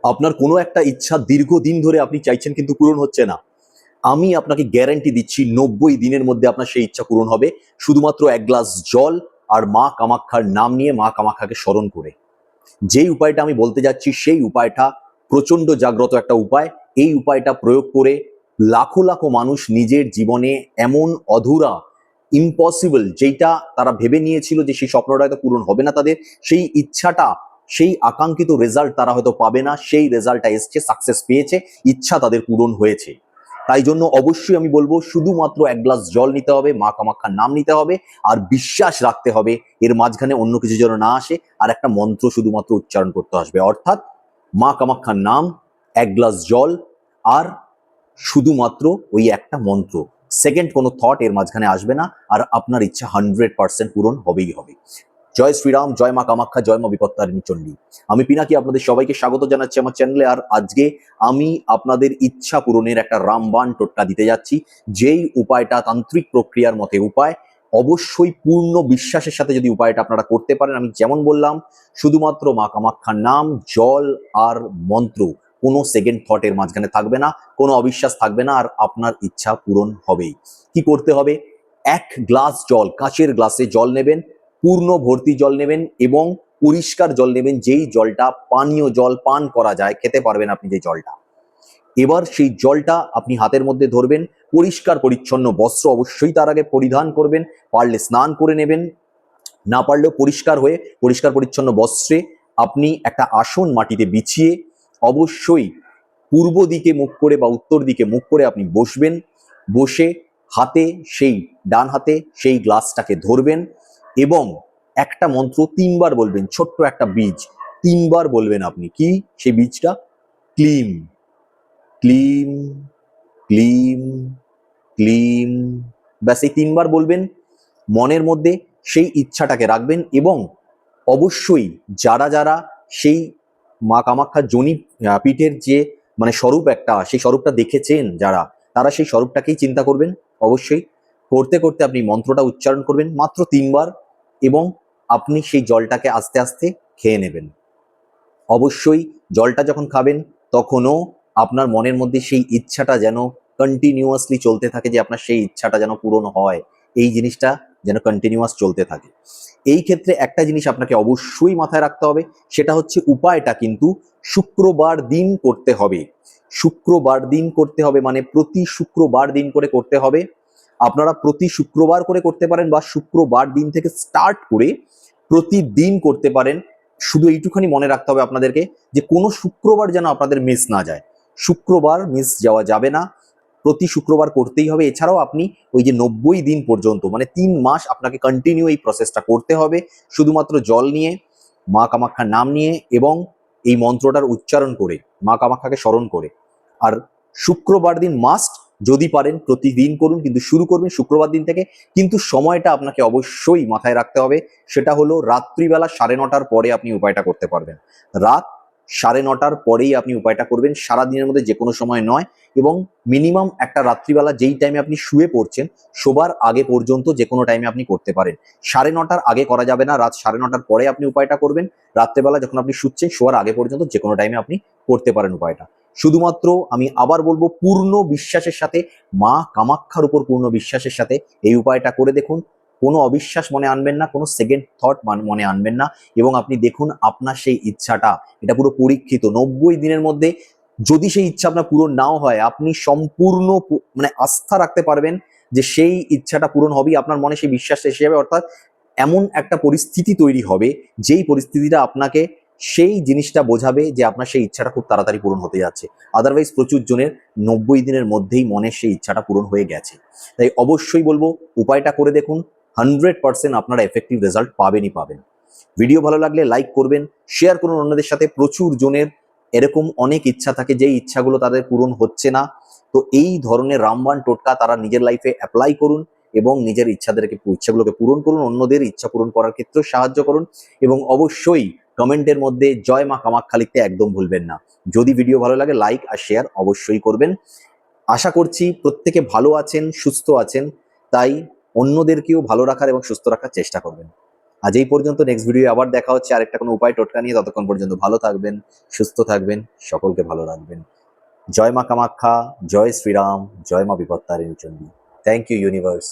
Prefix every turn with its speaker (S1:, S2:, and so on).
S1: আপনার কোনো একটা ইচ্ছা দীর্ঘদিন ধরে আপনি চাইছেন কিন্তু পূরণ হচ্ছে না, আমি আপনাকে গ্যারান্টি দিচ্ছি 90 দিনের মধ্যে আপনার সেই ইচ্ছা পূরণ হবে, শুধুমাত্র এক গ্লাস জল আর মা কামাখ্যার নাম নিয়ে, মা কামাখ্যাকে স্মরণ করে। যেই উপায়টা আমি বলতে যাচ্ছি সেই উপায়টা প্রচন্ড জাগ্রত একটা উপায়। এই উপায়টা প্রয়োগ করে লাখো লাখো মানুষ নিজের জীবনে এমন অধুরা, ইম্পসিবল, যেইটা তারা ভেবে নিয়েছিল যে সেই স্বপ্নটা হয়তো পূরণ হবে না তাদের, সেই ইচ্ছাটা, সেই আকাঙ্ক্ষিত রেজাল্ট তারা হয়তো পাবে না, সেই রেজাল্টটা এসছে, সাকসেস পেয়েছে, ইচ্ছা তাদের পূরণ হয়েছে। তাই জন্য অবশ্যই আমি বলবো শুধুমাত্র এক গ্লাস জল নিতে হবে, মা কামাখ্যার নাম নিতে হবে, আর বিশ্বাস রাখতে হবে এর মাঝখানে অন্য কিছু যেন না আসে, আর একটা মন্ত্র শুধুমাত্র উচ্চারণ করতে আসবে, অর্থাৎ মা কামাখ্যার নাম, এক গ্লাস জল, আর শুধুমাত্র ওই একটা মন্ত্র। সেকেন্ড কোনো থট এর মাঝখানে আসবে না, আর আপনার ইচ্ছা 100% পূরণ হবেই হবে। জয় শ্রীরাম, জয় মা কামাখ্যা, জয় মা বিপত্তারিণী চণ্ডী। আমি পিনাকি আপনাদের সবাইকে স্বাগত জানাচ্ছি আমার চ্যানেলে। আর আজকে আমি আপনাদের ইচ্ছা পূরণের একটা রামবাণ টোটকা দিতে যাচ্ছি, যেই উপায়টা তান্ত্রিক প্রক্রিয়ার মতে উপায়। অবশ্যই পূর্ণ বিশ্বাসের সাথে যদি উপায়টা আপনারা করতে পারেন, আমি যেমন বললাম, শুধুমাত্র মা কামাখ্যার নাম, জল আর মন্ত্র, কোনো সেকেন্ড থটের মাঝখানে থাকবে না, কোনো অবিশ্বাস থাকবে না, আর আপনার ইচ্ছা পূরণ হবেই। কি করতে হবে? এক গ্লাস জল, কাঁচের গ্লাসে জল নেবেন, পূর্ণ ভর্তি জল নেবেন এবং পরিষ্কার জল নেবেন, যেই জলটা পানীয় জল, পান করা যায়, খেতে পারবেন আপনি যে জলটা। এবার সেই জলটা আপনি হাতের মধ্যে ধরবেন, পরিষ্কার পরিচ্ছন্ন বস্ত্র অবশ্যই তার আগে পরিধান করবেন, পারলে স্নান করে নেবেন, না পারলেও পরিষ্কার পরিচ্ছন্ন বস্ত্রে আপনি একটা আসন মাটিতে বিছিয়ে অবশ্যই পূর্ব দিকে মুখ করে বা উত্তর দিকে মুখ করে আপনি বসবেন। বসে হাতে, সেই ডান হাতে সেই গ্লাসটাকে ধরবেন এবং একটা মন্ত্র 3বার বলবেন, ছোট্ট একটা বীজ 3বার বলবেন আপনি। কি সেই বীজটা? Claim, claim, claim, claim. ব্যাস এই 3বার বলবেন। মনের মধ্যে সেই ইচ্ছাটাকে রাখবেন এবং অবশ্যই যারা যারা সেই মা কামাখ্যার যোনি পীঠের যে মানে স্বরূপ একটা, সেই স্বরূপটা দেখেছেন যারা, তারা সেই স্বরূপটাকেই চিন্তা করবেন। অবশ্যই করতে করতে আপনি মন্ত্রটা উচ্চারণ করবেন মাত্র 3বার এবং আপনি সেই জলটাকে আস্তে আস্তে খেয়ে নেবেন। অবশ্যই জলটা যখন খাবেন তখনও আপনার মনের মধ্যে সেই ইচ্ছাটা যেন কন্টিনিউয়াসলি চলতে থাকে, যে আপনার সেই ইচ্ছাটা যেন পূরণ হয়, এই জিনিসটা যেন কন্টিনিউয়াস চলতে থাকে। এই ক্ষেত্রে একটা জিনিস আপনাকে অবশ্যই মাথায় রাখতে হবে, সেটা হচ্ছে উপায়টা কিন্তু শুক্রবার দিন করতে হবে। শুক্রবার দিন করতে হবে মানে প্রতি শুক্রবার দিন করে করতে হবে। আপনারা প্রতি শুক্রবার করে করতে পারেন বা শুক্রবার দিন থেকে স্টার্ট করে প্রতিদিন করতে পারেন। শুধু এইটুখানি মনে রাখতে হবে আপনাদেরকে, যে কোনো শুক্রবার যেন আপনাদের মিস না যায়। শুক্রবার মিস যাওয়া যাবে না, প্রতি শুক্রবার করতেই হবে। এছাড়াও আপনি ওই যে 90 দিন পর্যন্ত, মানে 3 মাস আপনাকে কন্টিনিউ এই প্রসেসটা করতে হবে, শুধুমাত্র জল নিয়ে, মা কামাখ্যার নাম নিয়ে এবং এই মন্ত্রটার উচ্চারণ করে, মা কামাখ্যাকে স্মরণ করে। আর শুক্রবার দিন মাস্ট, যদি পারেন প্রতিদিন করুন, কিন্তু শুরু করবেন শুক্রবার দিন থেকে। কিন্তু সময়টা আপনাকে অবশ্যই মাথায় রাখতে হবে, সেটা হলো রাত্রিবেলা 9:30টার পরে আপনি উপায়টা করতে পারবেন। রাত 9:30টার পরেই আপনি উপায়টা করবেন, সারাদিনের মধ্যে যে কোনো সময় নয়। এবং মিনিমাম একটা রাত্রিবেলা যেই টাইমে আপনি শুয়ে পড়ছেন, শোবার আগে পর্যন্ত যে কোনো টাইমে আপনি করতে পারেন। 9:30টার আগে করা যাবে না, রাত 9:30টার পরে আপনি উপায়টা করবেন। রাত্রেবেলা যখন আপনি শুচ্ছেন, শোয়ার আগে পর্যন্ত যে কোনো টাইমে আপনি করতে পারেন উপায়টা। শুধুমাত্র আমি আবার বলবো, পূর্ণ বিশ্বাসের সাথে, মা কামাখ্যার উপর পূর্ণ বিশ্বাসের সাথে এই উপায়টা করে দেখুন। কোনো অবিশ্বাস মনে আনবেন না, কোনো সেকেন্ড থট মনে আনবেন না, এবং আপনি দেখুন আপনার সেই ইচ্ছাটা, এটা পুরো পরীক্ষিত, 90 দিনের মধ্যে যদি সেই ইচ্ছা আপনার পূরণ নাও হয়, আপনি সম্পূর্ণ মানে আস্থা রাখতে পারবেন যে সেই ইচ্ছাটা পূরণ হবেই। আপনার মনে সেই বিশ্বাসটা এসে যাবে, অর্থাৎ এমন একটা পরিস্থিতি তৈরি হবে, যেই পরিস্থিতিটা আপনাকে সেই জিনিসটা বোঝাবে যে আপনার সেই ইচ্ছাটা খুব তাড়াতাড়ি পূরণ হতে যাচ্ছে। আদারওয়াইজ প্রচুর জনের 90 দিনের মধ্যেই মনের সেই ইচ্ছাটা পূরণ হয়ে গেছে। তাই অবশ্যই বলবো উপায়টা করে দেখুন, 100% আপনারা এফেক্টিভ রেজাল্ট পাবেনই পাবেন। ভিডিও ভালো লাগলে লাইক করবেন, শেয়ার করুন অন্যদের সাথে। প্রচুর জনের এরকম অনেক ইচ্ছা থাকে, যেই ইচ্ছাগুলো তাদের পূরণ হচ্ছে না। তো এই ধরনের রামবাণ টোটকা তারা নিজের লাইফে অ্যাপ্লাই করুন এবং নিজের ইচ্ছাগুলোকে পূরণ করুন, অন্যদের ইচ্ছা পূরণ করার ক্ষেত্রেও সাহায্য করুন। এবং অবশ্যই কমেন্টের মধ্যে জয় মা কামাখ্যা লিখতে একদম ভুলবেন না। যদি ভিডিও ভালো লাগে লাইক আর শেয়ার অবশ্যই করবেন। আশা করছি প্রত্যেকে ভালো আছেন, সুস্থ আছেন, তাই অন্যদেরকেও ভালো রাখার এবং সুস্থ রাখার চেষ্টা করবেন। আজ এই পর্যন্ত, নেক্সট ভিডিও আবার দেখা হচ্ছে আরেকটা কোনো উপায় টোটকা নিয়ে। ততক্ষণ পর্যন্ত ভালো থাকবেন, সুস্থ থাকবেন, সকলকে ভালো রাখবেন। জয় মা কামাখ্যা, জয় শ্রীরাম, জয় মা Bipattarini Chandi. Thank you universe.